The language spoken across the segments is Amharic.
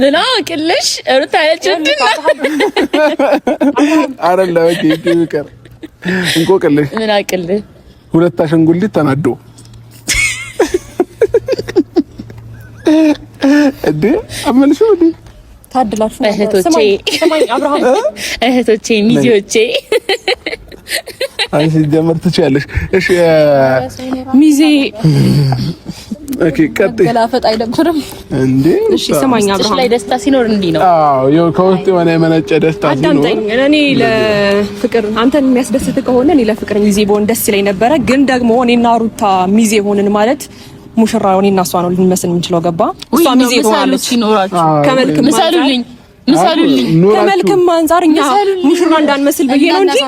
لا كلش ሩታለች እንዴ አረለ ወጪ ይቀር እንቆቅልሽ ምን አቅልህ ሁለት አሸንጉሊት ተናዶ እንዴ አመልሽ ወዲ ታድላችሁ እህቶቼ ሰማኝ አብርሃም እህቶቼ ሚዜዎቼ አንቺ ጀመር ትችያለሽ እሺ ሚዜ ኦኬ ቀጥይ ገላፈጥ አይደብርም እንዴ እሺ ሰማኝ አብርሃም ላይ ደስታ ሲኖር እንዲ ነው አዎ ይው ከውስጥ የሆነ የመነጨ ደስታ ሲኖር አዳምጠኝ እኔ ለፍቅር አንተን የሚያስደስት ከሆነ እኔ ለፍቅር ሚዜ በሆን ደስ ይለኝ ነበር ግን ደግሞ እኔና ሩታ ሚዜ ሆነን ማለት ሙሽራው እኔና እሷ ነው ልንመስል የምንችለው ገባ እሷ ሚዜ ሆናለች ከመልክም መሰሉልኝ ከመልክም አንፃር እኛ ሙሽራ እንዳንመስል ብዬ ነው እንጂ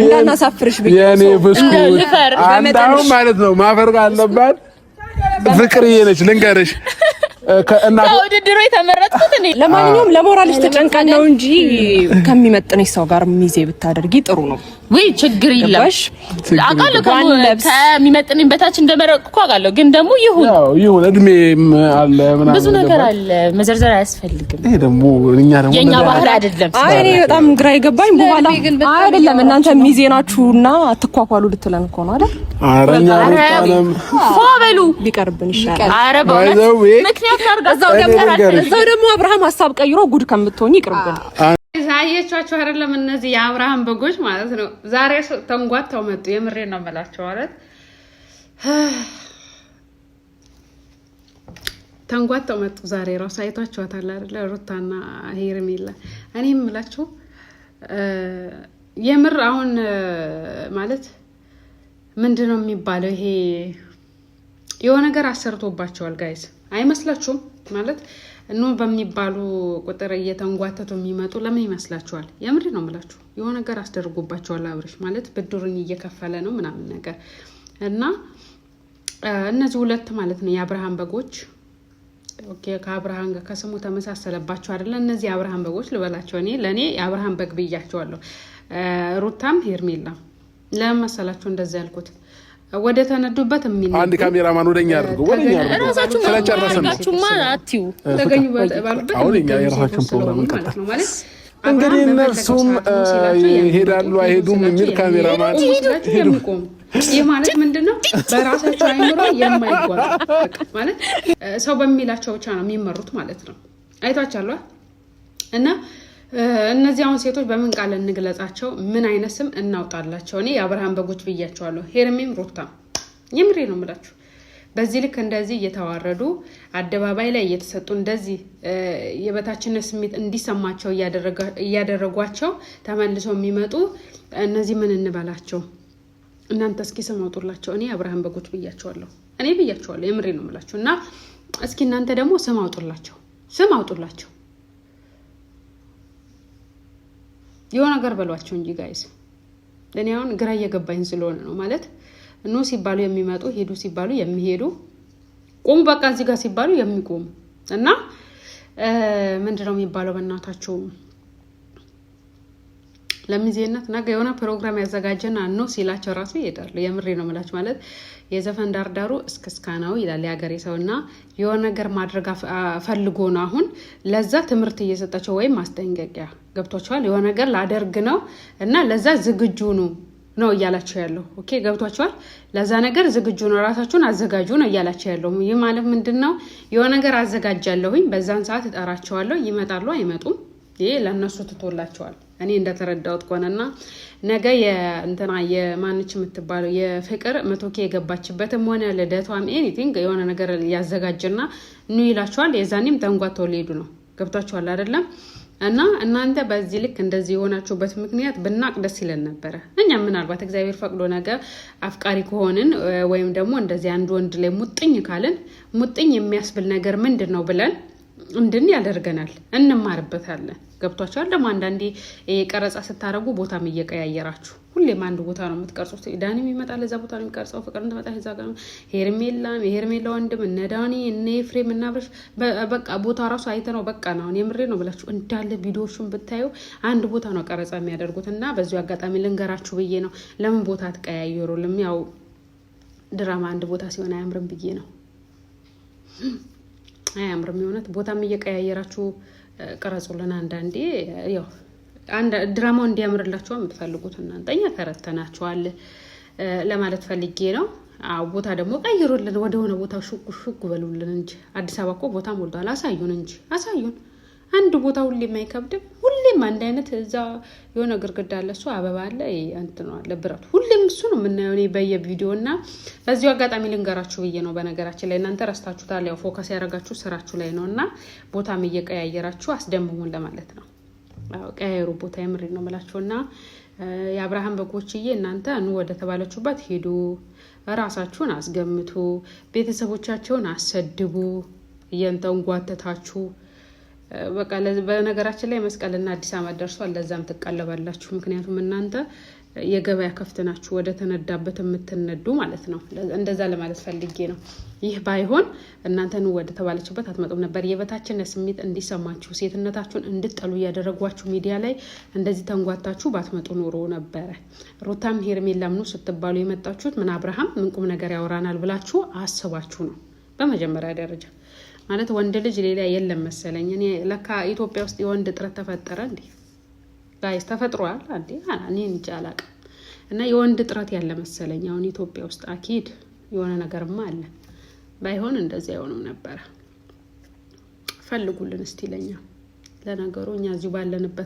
እንዳናሳፍርሽ ብዬ የኔ ብስኩት አንዳው ማለት ነው ማፈር ካለባት ፍቅርዬ ነች ልንገርሽ ከእና ውድድሩ የተመረጥኩት እኔ ለማንኛውም ለሞራልሽ ተጨንቀን ነው እንጂ ከሚመጥነሽ ሰው ጋር ሚዜ ብታደርጊ ጥሩ ነው ወይ ችግር የለም አቃለ ከሚመጥነኝ በታች እንደመረጥኩ አቃለሁ ግን ደግሞ ይሁን እድሜም አለ ምናምን ብዙ ነገር አለ መዘርዘር አያስፈልግም ይሄ ደግሞ እኛ ደግሞ የኛ ባህል አይደለም አይ እኔ በጣም ግራ ይገባኝ በኋላ አይደለም እናንተ ሚዜ ናችሁና አትኳኳሉ ልትለን እኮ ነው አይደል አረኛ ወጣለም ፎበሉ ቢቀርብን ይሻላል አረ በእውነት ምክንያት እዛው ደግሞ አብርሃም ሐሳብ ቀይሮ ጉድ ከምትሆኚ ይቅርብን ዛያቻችሁ አይደለም እነዚህ የአብርሃም በጎች ማለት ነው ዛሬ ተንጓተው መጡ የምሬ ነው መላቸው ማለት ተንጓተው መጡ ዛሬ ራስ አይቷቸዋታል አይደል ሩታና ሄርሜላ እኔም እላችሁ የምር አሁን ማለት ምንድነው የሚባለው ይሄ የሆነ ነገር አሰርቶባቸዋል ጋይስ አይመስላችሁም ማለት ነው በሚባሉ ቁጥር እየተንጓተቱ የሚመጡ ለምን ይመስላችኋል የምሬ ነው የምላችሁ የሆነ ነገር አስደርጎባቸዋል አብርሽ ማለት ብድሩን እየከፈለ ነው ምናምን ነገር እና እነዚህ ሁለት ማለት ነው የአብርሃም በጎች ኦኬ ከአብርሃም ጋር ከስሙ ተመሳሰለባቸው አይደለ እነዚህ የአብርሃም በጎች ልበላቸው እኔ ለኔ የአብርሃም በግ ብያቸዋለሁ ሩታም ሄርሜላ ለምን መሰላችሁ እንደዚህ ያልኩት ወደ ተነዱበት ምን አንድ ካሜራማን ወደኛ አድርገው ራሳችሁ ስለጨረሰናችሁማ አትዩ ተገኙ ባሉበት አሁንኛ የራሳችሁን ፕሮግራም እንቀጥል ማለት እንግዲህ እነሱም ይሄዳሉ አይሄዱም የሚል ካሜራማን የሚቆም ይሄ ማለት ምንድነው በራሳቸው አይምሮ የማይጓዝ ማለት ሰው በሚላቸው ብቻ ነው የሚመሩት ማለት ነው አይታችኋል እና እነዚህ አሁን ሴቶች በምን ቃል እንግለጻቸው ምን አይነት ስም እናውጣላቸው እኔ የአብርሃም በጎች ብያቸዋለሁ ሄርሜም ሩታም የምሬ ነው የምላችሁ በዚህ ልክ እንደዚህ እየተዋረዱ አደባባይ ላይ እየተሰጡ እንደዚህ የበታችነት ስሜት እንዲሰማቸው እያደረጓቸው ተመልሰው የሚመጡ እነዚህ ምን እንበላቸው እናንተ እስኪ ስም አውጡላቸው እኔ የአብርሃም በጎች ብያቸዋለሁ እኔ ብያቸዋለሁ የምሬ ነው የምላችሁ እና እስኪ እናንተ ደግሞ ስም አውጡላቸው የሆነ ነገር በሏቸው እንጂ ጋይስ ለኔ አሁን ግራ እየገባኝ ስለሆነ ነው ማለት ኑ ሲባሉ የሚመጡ ሄዱ ሲባሉ የሚሄዱ ቆሙ በቃ እዚህ ጋር ሲባሉ የሚቆሙ እና ምንድነው የሚባለው በእናታችሁ ለሚዜነት ነገ የሆነ ፕሮግራም ያዘጋጀና ነው ሲላቸው ራሱ ይሄዳሉ የምሬ ነው ማለት ማለት የዘፈን ዳርዳሩ እስከስካናው ይላል ያገሬ ሰውና የሆነ ነገር ማድረግ ፈልጎ ነው አሁን ለዛ ትምህርት እየሰጣቸው ወይ ማስጠንቀቂያ ገብቷቸዋል የሆነ ነገር ላደርግ ነው እና ለዛ ዝግጁ ነው እያላቸው ያለው ኦኬ ገብቷቸዋል ለዛ ነገር ዝግጁ ነው ራሳችሁን አዘጋጁ ነው እያላቸው ያለው ይሄ ማለት ምንድነው የሆነ ነገር አዘጋጃለሁኝ በዛን ሰዓት እጠራቸዋለሁ ይመጣሉ አይመጡም ይሄ ለነሱ ትቶላቸዋል እኔ እንደተረዳሁት ቆነና ነገ የእንትና የማንች የምትባለው የፍቅር 100K የገባችበትም ሆነ ለደቷም ኤኒቲንግ የሆነ ነገር ያዘጋጅና ኑ ይላቸዋል የዛኔም ተንጓተው ሊሄዱ ነው ገብታችኋል አይደለም እና እናንተ በዚህ ልክ እንደዚህ የሆናችሁበት ምክንያት ብናቅ ደስ ይለን ነበር እኛ ምናልባት እግዚአብሔር ፈቅዶ ነገር አፍቃሪ ከሆነን ወይም ደግሞ እንደዚህ አንድ ወንድ ላይ ሙጥኝ ካልን ሙጥኝ የሚያስብል ነገር ምንድነው ብለን እንድን ያደርገናል እንማርበታለን ገብቷችኋል ደግሞ አንዳንዴ ቀረጻ ስታረጉ ቦታም እየቀያየራችሁ ሁሌም አንድ ቦታ ነው የምትቀርጹት ዳኒም ይመጣል እዛ ቦታ ነው የሚቀርጸው ፍቅር እንደመጣ እዛ ጋር ሄርሜላ ወንድም እነ ዳኒ እነ ኤፍሬም እና ብርሽ በቃ ቦታ ራሱ አይተነው በቃ ነው የምሬ ነው ብላችሁ እንዳለ ቪዲዮዎቹን ብታዩ አንድ ቦታ ነው ቀረጻ የሚያደርጉትና በዚሁ አጋጣሚ ልንገራችሁ ብዬ ነው ለምን ቦታ ተቀያየሩልም ያው ድራማ አንድ ቦታ ሲሆን አያምርም ብዬ ነው አያምርም። የሆነት ቦታም እየቀያየራችሁ ቀረጹልን። አንዳንዴ ያው ድራማው እንዲያምርላችሁ የምትፈልጉት እናንተ እኛ ተረተናችኋል ለማለት ፈልጌ ነው። ቦታ ደግሞ ቀይሩልን፣ ወደ ሆነ ቦታ ሹክ በሉልን እንጂ አዲስ አበባ እኮ ቦታ ሞልቷል። አሳዩን እንጂ አሳዩን። አንድ ቦታ ሁሌም አይከብድም። ሁሌም አንድ አይነት እዛ የሆነ ግርግዳ አለ፣ እሱ አበባ አለ፣ እንትን አለ ብረቱ። ሁሌም እሱ ነው የምናየው እኔ በየቪዲዮ እና በዚሁ አጋጣሚ ልንገራችሁ ብዬ ነው። በነገራችን ላይ እናንተ ረስታችሁታል። ያው ፎከስ ያደረጋችሁ ስራችሁ ላይ ነው እና ቦታም እየቀያየራችሁ አስደምሙን ለማለት ነው። ቀያየሩ ቦታ የምሬ ነው የምላችሁ እና የአብርሃም በጎችዬ እናንተ ኑ ወደ ተባለችሁበት ሄዱ። ራሳችሁን አስገምቱ። ቤተሰቦቻቸውን አሰድቡ እየንተንጓተታችሁ በቃ። በነገራችን ላይ መስቀልና አዲስ ዓመት ደርሷል። ለዛም ትቀለባላችሁ። ምክንያቱም እናንተ የገበያ ከፍት ናችሁ፣ ወደ ተነዳበት የምትነዱ ማለት ነው። እንደዛ ለማለት ፈልጌ ነው። ይህ ባይሆን እናንተን ወደ ተባለችበት አትመጡም ነበር። የበታችነት ስሜት እንዲሰማችሁ፣ ሴትነታችሁን እንድጠሉ እያደረጓችሁ ሚዲያ ላይ እንደዚህ ተንጓታችሁ ባትመጡ ኖሮ ነበረ። ሩታም ሄርሜላም ነው ስትባሉ የመጣችሁት ምን አብርሃም ምን ቁም ነገር ያወራናል ብላችሁ አስባችሁ ነው በመጀመሪያ ደረጃ። ማለት ወንድ ልጅ ሌላ የለም መሰለኝ። እኔ ለካ ኢትዮጵያ ውስጥ የወንድ እጥረት ተፈጠረ እንዴ? ጋይስ ተፈጥሯል እንዴ? እኔ እንጃ አላውቅም። እና የወንድ እጥረት ያለ መሰለኝ አሁን ኢትዮጵያ ውስጥ። አኪድ የሆነ ነገርማ አለ። ባይሆን እንደዚህ አይሆንም ነበር። ፈልጉልን እስቲ ለኛ። ለነገሩ እኛ እዚሁ ባለንበት